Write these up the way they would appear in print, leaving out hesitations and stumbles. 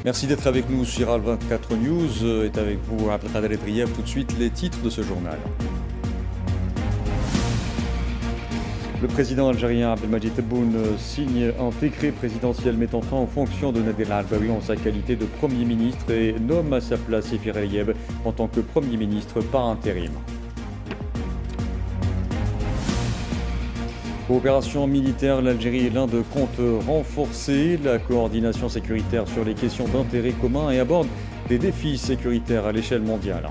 Merci d'être avec nous. Chiral 24 News est avec vous, Abdelkader Edriev. Tout de suite, les titres de ce journal. Le président algérien Abdelmadjid Tebboune signe un décret présidentiel mettant fin aux fonctions de Nadir Al-Arbaoui en sa qualité de Premier ministre et nomme à sa place Sifir El-Yeb en tant que Premier ministre par intérim. Coopération militaire, l'Algérie et l'Inde comptent renforcer la coordination sécuritaire sur les questions d'intérêt commun et abordent des défis sécuritaires à l'échelle mondiale.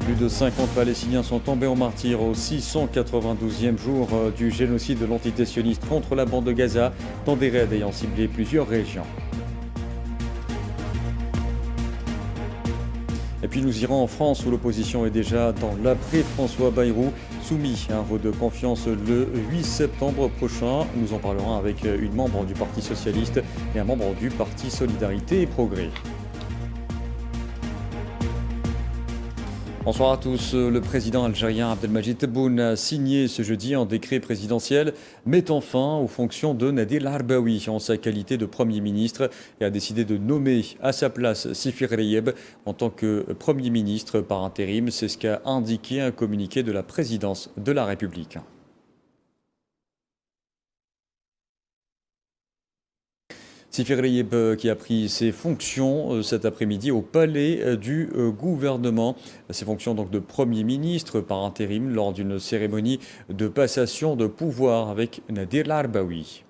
Plus de 50 Palestiniens sont tombés en martyrs au 692e jour du génocide de l'entité sioniste contre la bande de Gaza, dans des raids ayant ciblé plusieurs régions. Et puis nous irons en France où l'opposition est déjà dans l'après-François Bayrou, soumis à un vote de confiance le 8 septembre prochain. Nous en parlerons avec une membre du Parti Socialiste et un membre du Parti Solidarité et Progrès. Bonsoir à tous. Le président algérien Abdelmadjid Tebboune a signé ce jeudi un décret présidentiel mettant fin aux fonctions de Nadir Al-Arbaoui en sa qualité de Premier ministre et a décidé de nommer à sa place Sifir El-Yeb en tant que Premier ministre par intérim. C'est ce qu'a indiqué un communiqué de la présidence de la République. Sifir El-Yeb qui a pris ses fonctions cet après-midi au palais du gouvernement. Ses fonctions donc de Premier ministre par intérim lors d'une cérémonie de passation de pouvoir avec Nadir Al-Arbaoui.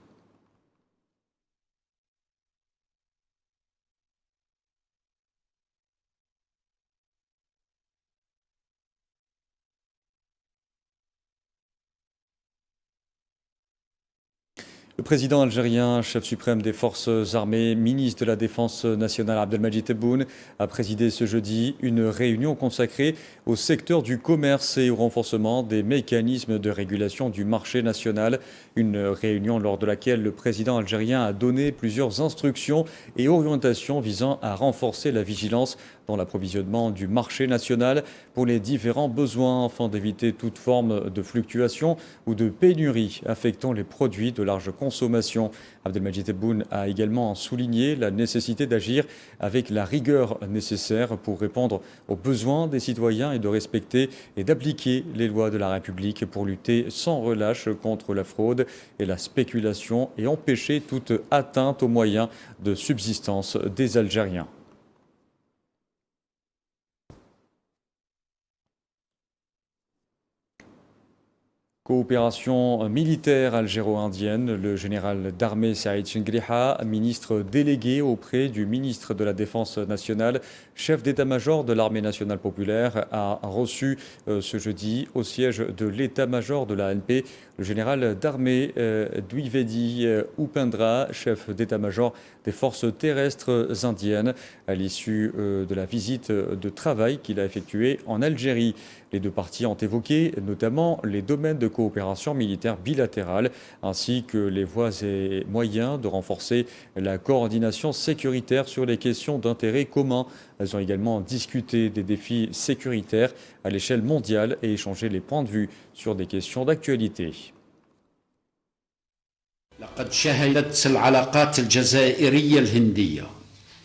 Le président algérien, chef suprême des forces armées, ministre de la Défense nationale Abdelmadjid Tebboune, a présidé ce jeudi une réunion consacrée au secteur du commerce et au renforcement des mécanismes de régulation du marché national. Une réunion lors de laquelle le président algérien a donné plusieurs instructions et orientations visant à renforcer la vigilance dans l'approvisionnement du marché national pour les différents besoins afin d'éviter toute forme de fluctuation ou de pénurie affectant les produits de large consommation. Abdelmadjid Tebboune a également souligné la nécessité d'agir avec la rigueur nécessaire pour répondre aux besoins des citoyens et de respecter et d'appliquer les lois de la République pour lutter sans relâche contre la fraude et la spéculation et empêcher toute atteinte aux moyens de subsistance des Algériens. Coopération militaire algéro-indienne, le général d'armée Saïd Chengliha, ministre délégué auprès du ministre de la Défense nationale, chef d'état-major de l'armée nationale populaire, a reçu ce jeudi au siège de l'état-major de la ANP le général d'armée Dwivedi Upendra, chef d'état-major des forces terrestres indiennes, à l'issue de la visite de travail qu'il a effectuée en Algérie. Les deux parties ont évoqué notamment les domaines de coopération militaire bilatérale ainsi que les voies et moyens de renforcer la coordination sécuritaire sur les questions d'intérêt commun. Elles ont également discuté des défis sécuritaires à l'échelle mondiale et échangé les points de vue sur des questions d'actualité.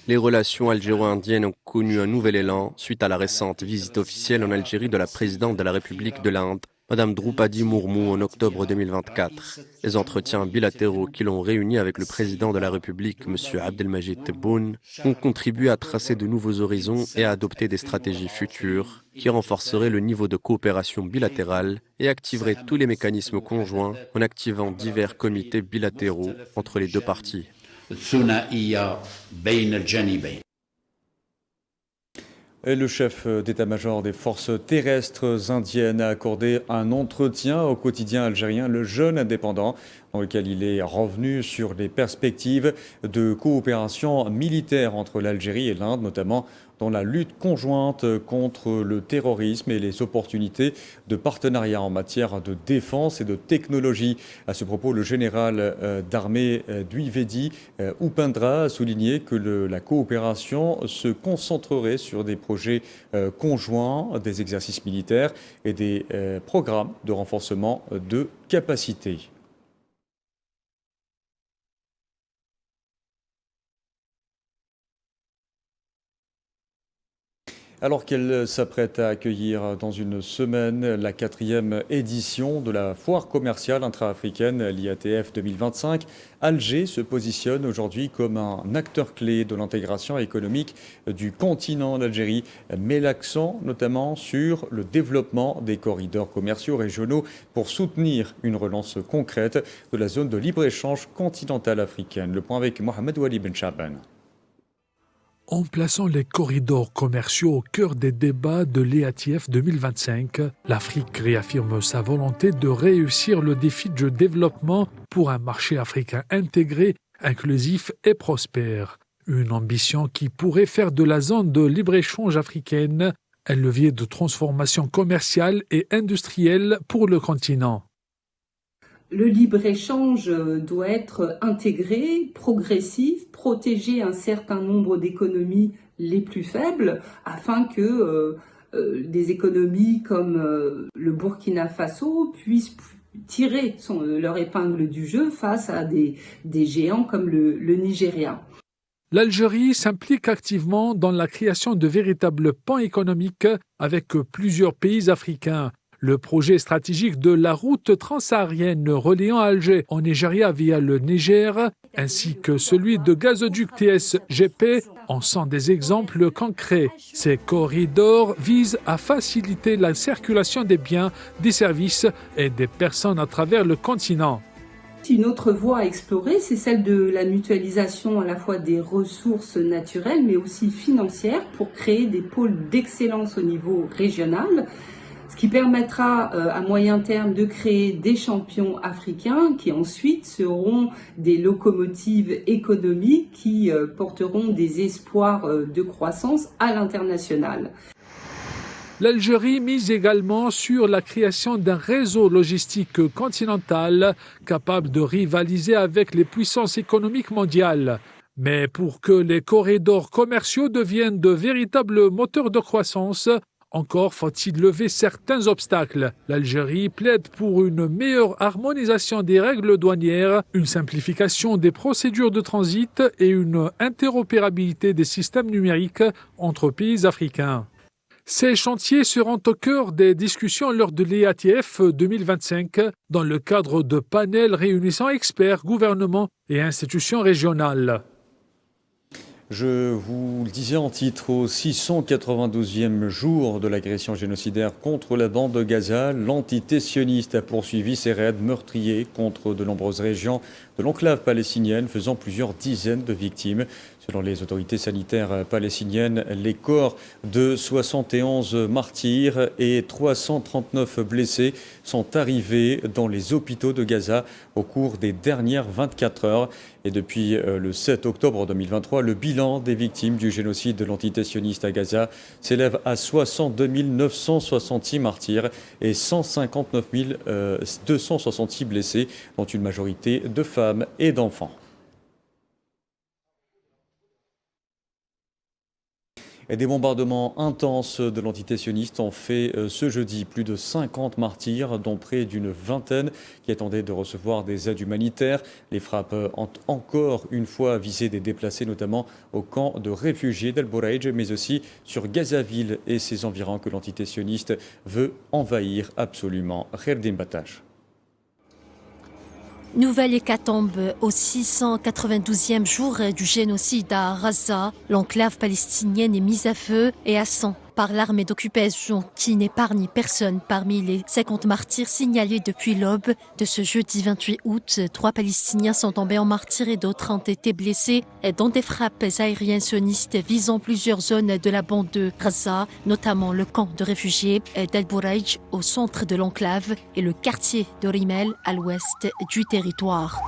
Les relations algéro-indiennes ont connu un nouvel élan suite à la récente visite officielle en Algérie de la présidente de la République de l'Inde, Mme Droupadi Murmu, en octobre 2024. Les entretiens bilatéraux qui l'ont réunie avec le président de la République, M. Abdelmadjid Tebboune, ont contribué à tracer de nouveaux horizons et à adopter des stratégies futures qui renforceraient le niveau de coopération bilatérale et activeraient tous les mécanismes conjoints en activant divers comités bilatéraux entre les deux parties. Et le chef d'état-major des forces terrestres indiennes a accordé un entretien au quotidien algérien Le Jeune Indépendant, dans lequel il est revenu sur les perspectives de coopération militaire entre l'Algérie et l'Inde, notamment dans la lutte conjointe contre le terrorisme et les opportunités de partenariat en matière de défense et de technologie. À ce propos, le général d'armée Dwivedi Upendra a souligné que la coopération se concentrerait sur des projets conjoints, des exercices militaires et des programmes de renforcement de capacités. Alors qu'elle s'apprête à accueillir dans une semaine la 4e édition de la foire commerciale intra-africaine, l'IATF 2025, Alger se positionne aujourd'hui comme un acteur clé de l'intégration économique du continent. L'Algérie met l'accent notamment sur le développement des corridors commerciaux régionaux pour soutenir une relance concrète de la zone de libre-échange continentale africaine. Le point avec Mohamed Wali Ben Chaban. En plaçant les corridors commerciaux au cœur des débats de l'IATF 2025, l'Afrique réaffirme sa volonté de réussir le défi de développement pour un marché africain intégré, inclusif et prospère. Une ambition qui pourrait faire de la zone de libre-échange africaine un levier de transformation commerciale et industrielle pour le continent. Le libre-échange doit être intégré, progressif, protéger un certain nombre d'économies les plus faibles afin que des économies comme le Burkina Faso puissent tirer leur épingle du jeu face à des géants comme le Nigeria. L'Algérie s'implique activement dans la création de véritables ponts économiques avec plusieurs pays africains. Le projet stratégique de la route transsaharienne reliant Alger au Nigeria via le Niger, ainsi que celui de gazoduc TSGP, en sont des exemples concrets. Ces corridors visent à faciliter la circulation des biens, des services et des personnes à travers le continent. Une autre voie à explorer, c'est celle de la mutualisation à la fois des ressources naturelles, mais aussi financières, pour créer des pôles d'excellence au niveau régional, ce qui permettra à moyen terme de créer des champions africains qui ensuite seront des locomotives économiques qui porteront des espoirs de croissance à l'international. L'Algérie mise également sur la création d'un réseau logistique continental capable de rivaliser avec les puissances économiques mondiales. Mais pour que les corridors commerciaux deviennent de véritables moteurs de croissance, encore faut-il lever certains obstacles. L'Algérie plaide pour une meilleure harmonisation des règles douanières, une simplification des procédures de transit et une interopérabilité des systèmes numériques entre pays africains. Ces chantiers seront au cœur des discussions lors de l'IATF 2025 dans le cadre de panels réunissant experts, gouvernements et institutions régionales. Je vous le disais en titre, au 692e jour de l'agression génocidaire contre la bande de Gaza, l'entité sioniste a poursuivi ses raids meurtriers contre de nombreuses régions de l'enclave palestinienne, faisant plusieurs dizaines de victimes. Selon les autorités sanitaires palestiniennes, les corps de 71 martyrs et 339 blessés sont arrivés dans les hôpitaux de Gaza au cours des dernières 24 heures. Et depuis le 7 octobre 2023, le bilan des victimes du génocide de l'entité sioniste à Gaza s'élève à 62 966 martyrs et 159 266 blessés, dont une majorité de femmes et d'enfants. Et des bombardements intenses de l'entité sioniste ont fait ce jeudi plus de 50 martyrs, dont près d'une vingtaine qui attendaient de recevoir des aides humanitaires. Les frappes ont encore une fois visé des déplacés, notamment au camp de réfugiés d'El Bouraïj, mais aussi sur Gazaville et ses environs que l'entité sioniste veut envahir absolument. Kherdim Bataj. Nouvelle hécatombe au 692e jour du génocide à Gaza. L'enclave palestinienne est mise à feu et à sang par l'armée d'occupation qui n'épargne personne. Parmi les 50 martyrs signalés depuis l'aube de ce jeudi 28 août, 3 Palestiniens sont tombés en martyrs et d'autres ont été blessés dans des frappes aériennes sionistes visant plusieurs zones de la bande de Gaza, notamment le camp de réfugiés d'El Bouraïj au centre de l'enclave et le quartier de Rimel à l'ouest du territoire.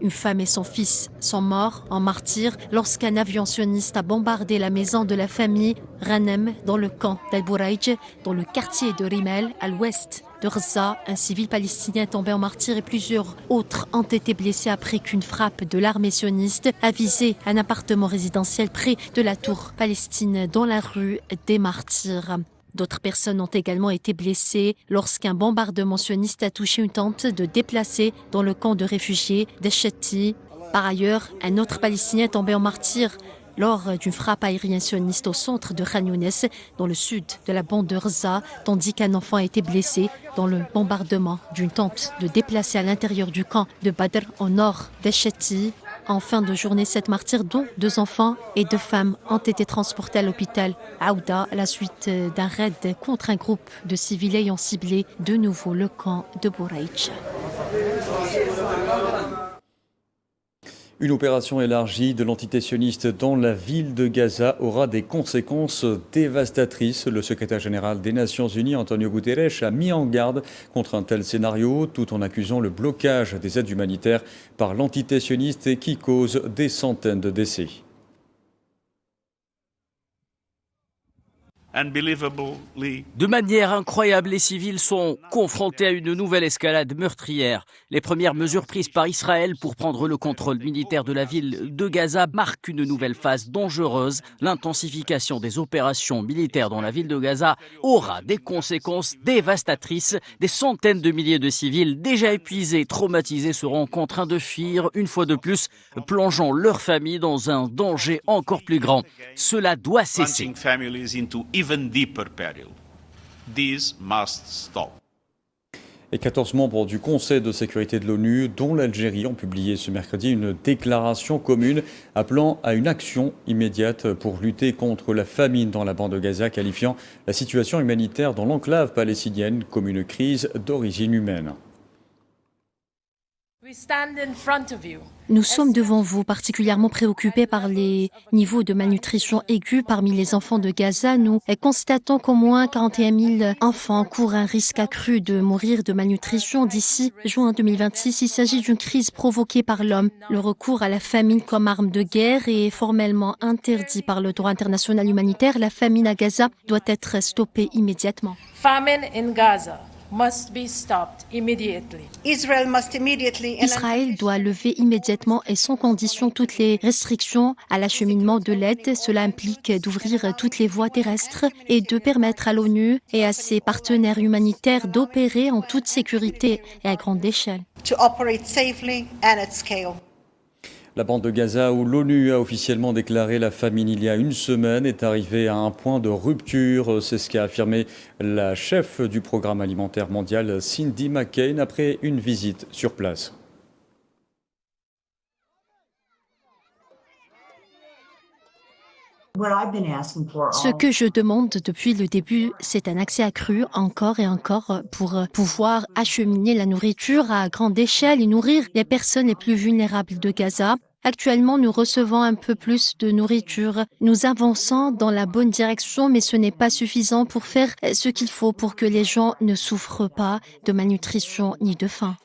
Une femme et son fils sont morts en martyrs lorsqu'un avion sioniste a bombardé la maison de la famille Ghanem dans le camp d'El Bouraïj, dans le quartier de Rimel à l'ouest de Gaza. Un civil palestinien est tombé en martyr et plusieurs autres ont été blessés après qu'une frappe de l'armée sioniste a visé un appartement résidentiel près de la tour palestine dans la rue des Martyrs. D'autres personnes ont également été blessées lorsqu'un bombardement sioniste a touché une tente de déplacés dans le camp de réfugiés d'Esheti. Par ailleurs, un autre Palestinien est tombé en martyr lors d'une frappe aérienne sioniste au centre de Khan Younes, dans le sud de la bande de Rza, tandis qu'un enfant a été blessé dans le bombardement d'une tente de déplacés à l'intérieur du camp de Badr au nord d'Esheti. En fin de journée, 7 martyrs, dont 2 enfants et 2 femmes, ont été transportés à l'hôpital Aouda à la suite d'un raid contre un groupe de civils ayant ciblé de nouveau le camp de Bouraïch. Une opération élargie de l'entité sioniste dans la ville de Gaza aura des conséquences dévastatrices. Le secrétaire général des Nations Unies, Antonio Guterres, a mis en garde contre un tel scénario, tout en accusant le blocage des aides humanitaires par l'entité sioniste et qui cause des centaines de décès. De manière incroyable, les civils sont confrontés à une nouvelle escalade meurtrière. Les premières mesures prises par Israël pour prendre le contrôle militaire de la ville de Gaza marquent une nouvelle phase dangereuse. L'intensification des opérations militaires dans la ville de Gaza aura des conséquences dévastatrices. Des centaines de milliers de civils déjà épuisés, traumatisés seront contraints de fuir une fois de plus, plongeant leur famille dans un danger encore plus grand. Cela doit cesser. Et 14 membres du Conseil de sécurité de l'ONU, dont l'Algérie, ont publié ce mercredi une déclaration commune appelant à une action immédiate pour lutter contre la famine dans la bande de Gaza, qualifiant la situation humanitaire dans l'enclave palestinienne comme une crise d'origine humaine. Nous sommes devant vous particulièrement préoccupés par les niveaux de malnutrition aiguë parmi les enfants de Gaza. Nous constatons qu'au moins 41 000 enfants courent un risque accru de mourir de malnutrition d'ici juin 2026. Il s'agit d'une crise provoquée par l'homme. Le recours à la famine comme arme de guerre est formellement interdit par le droit international humanitaire. La famine à Gaza doit être stoppée immédiatement. Famine in Gaza must be stopped immediately. Israël doit lever immédiatement et sans condition toutes les restrictions à l'acheminement de l'aide. Cela implique d'ouvrir toutes les voies terrestres et de permettre à l'ONU et à ses partenaires humanitaires d'opérer en toute sécurité et à grande échelle. La bande de Gaza, où l'ONU a officiellement déclaré la famine il y a une semaine, est arrivée à un point de rupture. C'est ce qu'a affirmé la chef du programme alimentaire mondial, Cindy McCain, après une visite sur place. Ce que je demande depuis le début, c'est un accès accru encore et encore pour pouvoir acheminer la nourriture à grande échelle et nourrir les personnes les plus vulnérables de Gaza. Actuellement, nous recevons un peu plus de nourriture. Nous avançons dans la bonne direction, mais ce n'est pas suffisant pour faire ce qu'il faut pour que les gens ne souffrent pas de malnutrition ni de faim.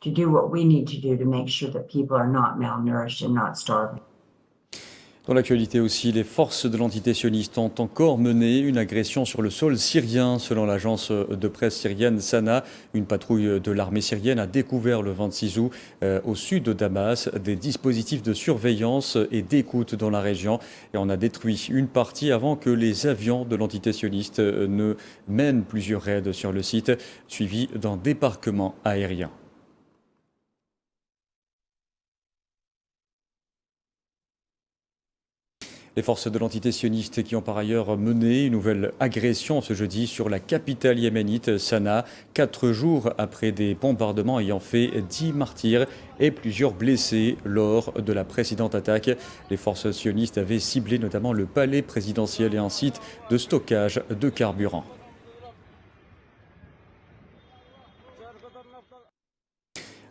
Dans l'actualité aussi, les forces de l'entité sioniste ont encore mené une agression sur le sol syrien. Selon l'agence de presse syrienne Sana, une patrouille de l'armée syrienne a découvert le 26 août au sud de Damas des dispositifs de surveillance et d'écoute dans la région et en a détruit une partie avant que les avions de l'entité sioniste ne mènent plusieurs raids sur le site, suivis d'un débarquement aérien. Les forces de l'entité sioniste qui ont par ailleurs mené une nouvelle agression ce jeudi sur la capitale yéménite, Sanaa, 4 jours après des bombardements ayant fait 10 martyrs et plusieurs blessés lors de la précédente attaque. Les forces sionistes avaient ciblé notamment le palais présidentiel et un site de stockage de carburant.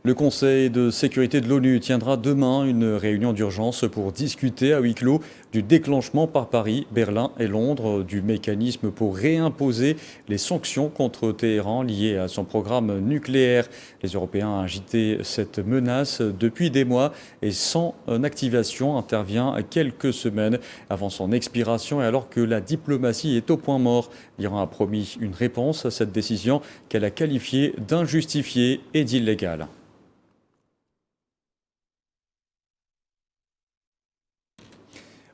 Le Conseil de sécurité de l'ONU tiendra demain une réunion d'urgence pour discuter à huis clos du déclenchement par Paris, Berlin et Londres du mécanisme pour réimposer les sanctions contre Téhéran liées à son programme nucléaire. Les Européens ont agité cette menace depuis des mois et son activation intervient quelques semaines avant son expiration et alors que la diplomatie est au point mort. L'Iran a promis une réponse à cette décision qu'elle a qualifiée d'injustifiée et d'illégale.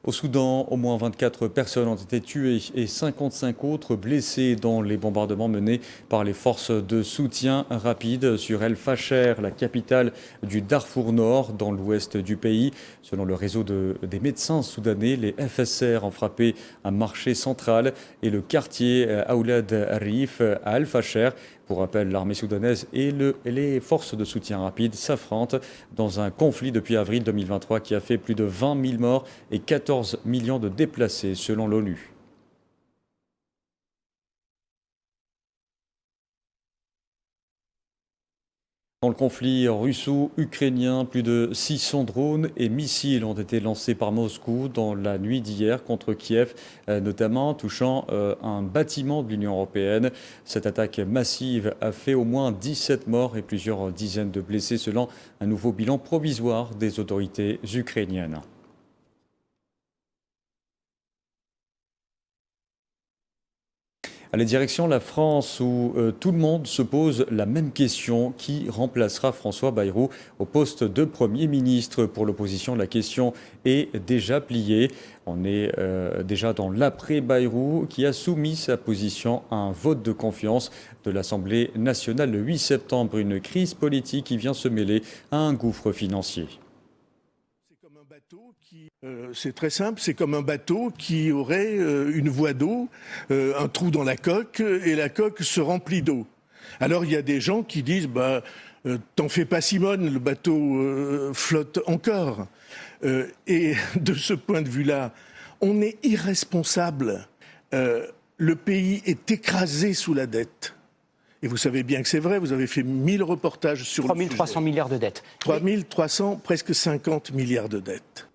Au Soudan, au moins 24 personnes ont été tuées et 55 autres blessées dans les bombardements menés par les forces de soutien rapide sur El Fasher, la capitale du Darfour Nord, dans l'ouest du pays. Selon le réseau des médecins soudanais, les FSR ont frappé un marché central et le quartier Aoulad Arif à El Fasher. Pour rappel, l'armée soudanaise et les forces de soutien rapide s'affrontent dans un conflit depuis avril 2023 qui a fait plus de 20 000 morts et 14 millions de déplacés selon l'ONU. Dans le conflit russo-ukrainien, plus de 600 drones et missiles ont été lancés par Moscou dans la nuit d'hier contre Kiev, notamment touchant un bâtiment de l'Union européenne. Cette attaque massive a fait au moins 17 morts et plusieurs dizaines de blessés selon un nouveau bilan provisoire des autorités ukrainiennes. Allez, direction la France où tout le monde se pose la même question. Qui remplacera François Bayrou au poste de Premier ministre? Pour l'opposition, la question est déjà pliée. On est déjà dans l'après-Bayrou qui a soumis sa position à un vote de confiance de l'Assemblée nationale le 8 septembre. Une crise politique qui vient se mêler à un gouffre financier. C'est très simple, c'est comme un bateau qui aurait une voie d'eau, un trou dans la coque, et la coque se remplit d'eau. Alors il y a des gens qui disent t'en fais pas Simone, le bateau flotte encore. Et de ce point de vue-là, on est irresponsable. Le pays est écrasé sous la dette. Et vous savez bien que c'est vrai, vous avez fait 1000 reportages sur 3 300 milliards de dettes. 3 300, presque 50 milliards de dettes.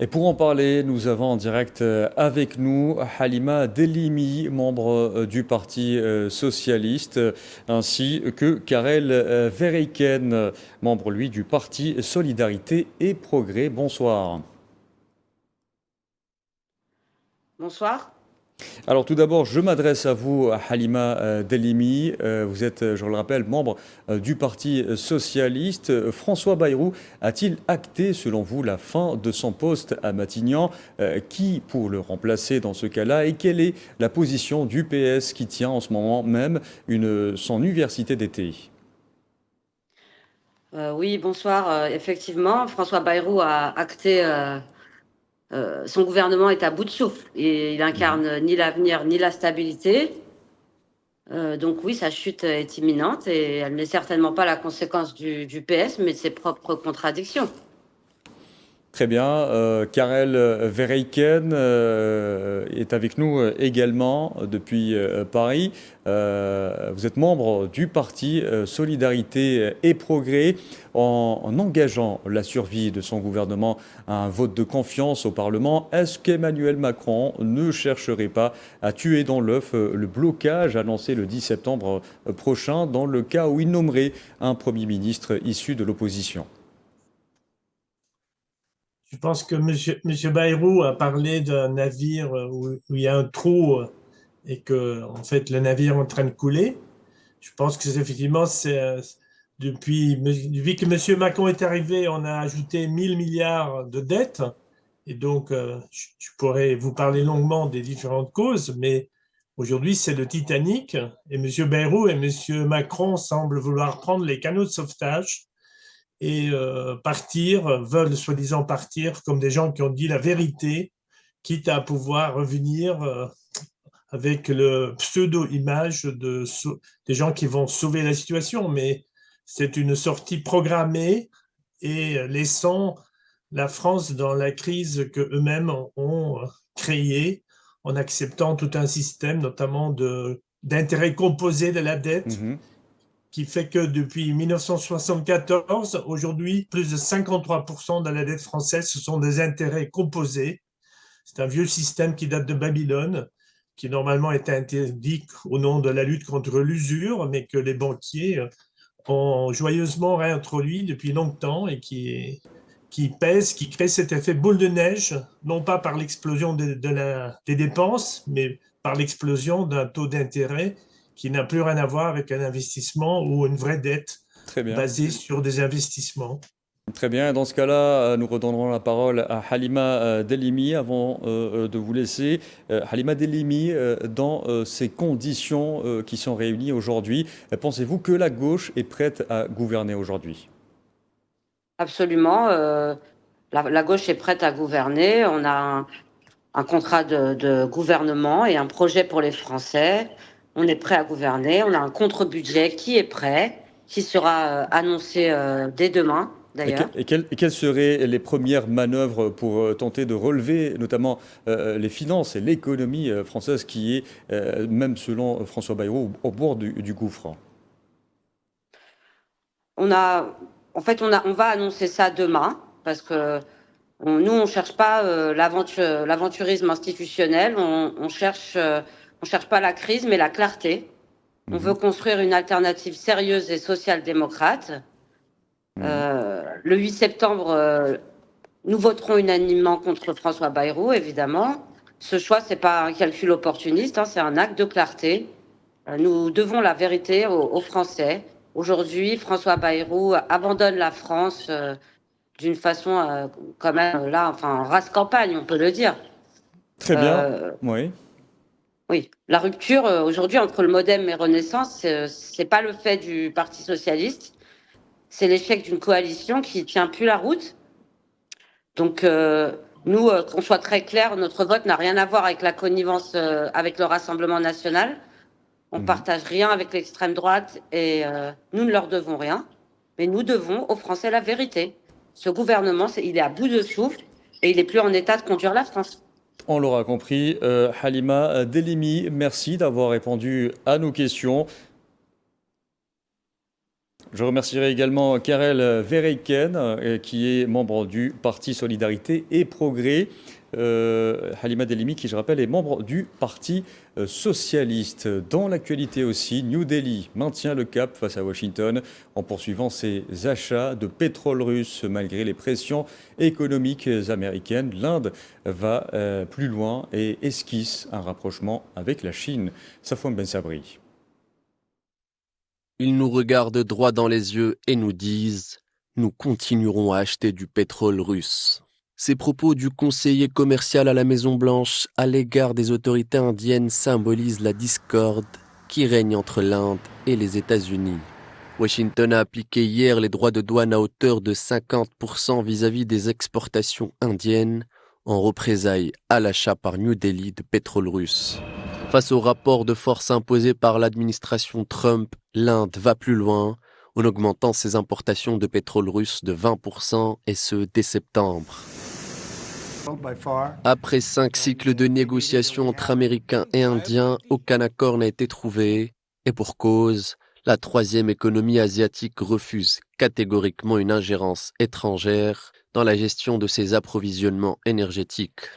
Et pour en parler, nous avons en direct avec nous Halima Delimi, membre du Parti socialiste, ainsi que Karel Verheyken, membre lui du Parti Solidarité et Progrès. Bonsoir. Bonsoir. Alors tout d'abord, je m'adresse à vous, Halima Delimi. Vous êtes, je le rappelle, membre du Parti socialiste. François Bayrou a-t-il acté, selon vous, la fin de son poste à Matignon? Qui pour le remplacer dans ce cas-là? Et quelle est la position du PS qui tient en ce moment même son université d'été? Oui, bonsoir. Effectivement, François Bayrou a acté... son gouvernement est à bout de souffle et il incarne ni l'avenir ni la stabilité. Donc oui, sa chute est imminente et elle n'est certainement pas la conséquence du PS, mais de ses propres contradictions. Très bien. Karel Verheyken est avec nous également depuis Paris. Vous êtes membre du Parti Solidarité et Progrès. En engageant la survie de son gouvernement à un vote de confiance au Parlement, est-ce qu'Emmanuel Macron ne chercherait pas à tuer dans l'œuf le blocage annoncé le 10 septembre prochain dans le cas où il nommerait un Premier ministre issu de l'opposition? Je pense que M. Bayrou a parlé d'un navire où il y a un trou et que, en fait, le navire est en train de couler. Je pense que effectivement, depuis que M. Macron est arrivé, on a ajouté 1000 milliards de dettes. Et donc, je pourrais vous parler longuement des différentes causes, mais aujourd'hui, c'est le Titanic. Et M. Bayrou et M. Macron semblent vouloir prendre les canots de sauvetage et veulent soi-disant partir comme des gens qui ont dit la vérité, quitte à pouvoir revenir avec le pseudo-image des gens qui vont sauver la situation. Mais c'est une sortie programmée et laissant la France dans la crise qu'eux-mêmes ont créée en acceptant tout un système, notamment d'intérêts composés de la dette, qui fait que depuis 1974, aujourd'hui, plus de 53% de la dette française, ce sont des intérêts composés. C'est un vieux système qui date de Babylone, qui normalement était interdit au nom de la lutte contre l'usure, mais que les banquiers ont joyeusement réintroduit depuis longtemps et qui pèse, qui crée cet effet boule de neige, non pas par l'explosion des dépenses, mais par l'explosion d'un taux d'intérêt qui n'a plus rien à voir avec un investissement ou une vraie dette basée sur des investissements. Très bien, dans ce cas-là, nous redonnerons la parole à Halima Delimi avant de vous laisser. Halima Delimi, dans ces conditions qui sont réunies aujourd'hui, pensez-vous que la gauche est prête à gouverner aujourd'hui? Absolument. La gauche est prête à gouverner. On a un contrat de gouvernement et un projet pour les Français. On est prêt à gouverner. On a un contre-budget qui est prêt, qui sera annoncé dès demain. Et quelles seraient les premières manœuvres pour tenter de relever notamment les finances et l'économie française qui est, même selon François Bayrou, au bord du gouffre? On va annoncer ça demain parce que nous, on ne cherche pas l'aventurisme institutionnel, on cherche pas la crise, mais la clarté. On veut construire une alternative sérieuse et social-démocrate. Le 8 septembre, nous voterons unanimement contre François Bayrou, évidemment. Ce choix, ce n'est pas un calcul opportuniste, c'est un acte de clarté. Nous devons la vérité aux Français. Aujourd'hui, François Bayrou abandonne la France d'une façon quand même, race campagne, on peut le dire. Très bien, oui. Oui, la rupture aujourd'hui entre le MoDem et Renaissance, c'est pas le fait du Parti socialiste, c'est l'échec d'une coalition qui tient plus la route. Donc nous, qu'on soit très clair, notre vote n'a rien à voir avec la connivence avec le Rassemblement national. On partage rien avec l'extrême droite et nous ne leur devons rien, mais nous devons aux Français la vérité. Ce gouvernement, il est à bout de souffle et il n'est plus en état de conduire la France. On l'aura compris. Halima Delimi, merci d'avoir répondu à nos questions. Je remercierai également Karel Verheyken, qui est membre du Parti Solidarité et Progrès. Halima Delimi, qui je rappelle est membre du Parti Socialiste. Dans l'actualité aussi, New Delhi maintient le cap face à Washington en poursuivant ses achats de pétrole russe malgré les pressions économiques américaines. L'Inde va plus loin et esquisse un rapprochement avec la Chine. Safwan Ben Sabri. Ils nous regardent droit dans les yeux et nous disent « Nous continuerons à acheter du pétrole russe ». Ces propos du conseiller commercial à la Maison-Blanche à l'égard des autorités indiennes symbolisent la discorde qui règne entre l'Inde et les États-Unis. Washington a appliqué hier les droits de douane à hauteur de 50% vis-à-vis des exportations indiennes en représailles à l'achat par New Delhi de pétrole russe. Face au rapport de force imposé par l'administration Trump, l'Inde va plus loin en augmentant ses importations de pétrole russe de 20% et ce dès septembre. Après 5 cycles de négociations entre Américains et Indiens, aucun accord n'a été trouvé. Et pour cause, la troisième économie asiatique refuse catégoriquement une ingérence étrangère dans la gestion de ses approvisionnements énergétiques.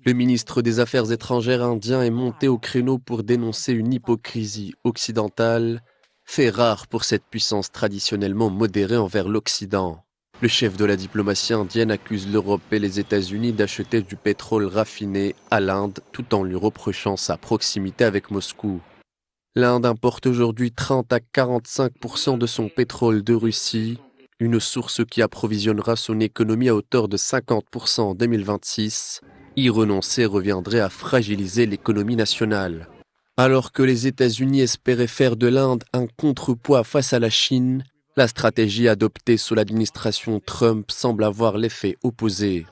Le ministre des Affaires étrangères indien est monté au créneau pour dénoncer une hypocrisie occidentale, fait rare pour cette puissance traditionnellement modérée envers l'Occident. Le chef de la diplomatie indienne accuse l'Europe et les États-Unis d'acheter du pétrole raffiné à l'Inde tout en lui reprochant sa proximité avec Moscou. L'Inde importe aujourd'hui 30 à 45% de son pétrole de Russie, une source qui approvisionnera son économie à hauteur de 50% en 2026. Y renoncer reviendrait à fragiliser l'économie nationale. Alors que les États-Unis espéraient faire de l'Inde un contrepoids face à la Chine, la stratégie adoptée sous l'administration Trump semble avoir l'effet opposé.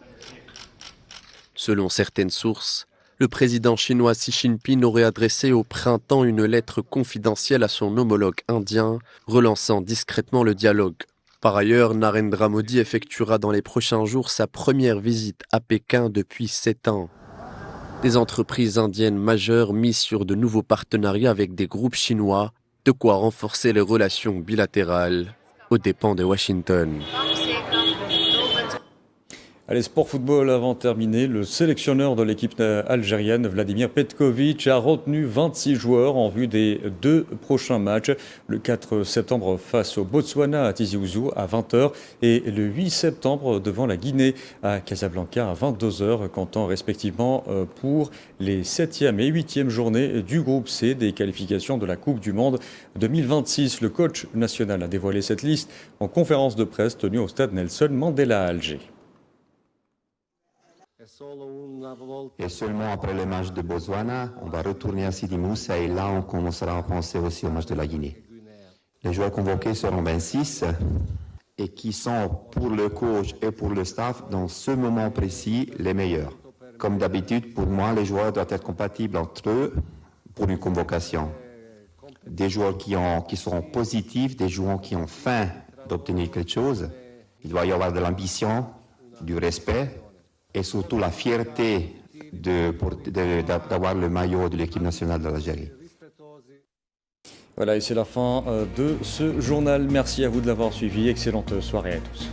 Selon certaines sources, le président chinois Xi Jinping aurait adressé au printemps une lettre confidentielle à son homologue indien, relançant discrètement le dialogue. Par ailleurs, Narendra Modi effectuera dans les prochains jours sa première visite à Pékin depuis 7 ans. Des entreprises indiennes majeures misent sur de nouveaux partenariats avec des groupes chinois, de quoi renforcer les relations bilatérales aux dépens de Washington. Allez, sport football avant de terminer. Le sélectionneur de l'équipe algérienne, Vladimir Petkovic, a retenu 26 joueurs en vue des 2 prochains matchs. Le 4 septembre face au Botswana à Tizi Ouzou à 20h et le 8 septembre devant la Guinée à Casablanca à 22h, comptant respectivement pour les 7e et 8e journées du groupe C des qualifications de la Coupe du Monde 2026. Le coach national a dévoilé cette liste en conférence de presse tenue au stade Nelson Mandela à Alger. Et seulement après le match de Botswana, on va retourner à Sidi Moussa et là on commencera à penser aussi au match de la Guinée. Les joueurs convoqués seront 26 et qui sont pour le coach et pour le staff dans ce moment précis les meilleurs. Comme d'habitude, pour moi, les joueurs doivent être compatibles entre eux pour une convocation. Des joueurs qui seront positifs, des joueurs qui ont faim d'obtenir quelque chose. Il doit y avoir de l'ambition, du respect et surtout la fierté d'avoir le maillot de l'équipe nationale de l'Algérie. Voilà, et c'est la fin de ce journal. Merci à vous de l'avoir suivi. Excellente soirée à tous.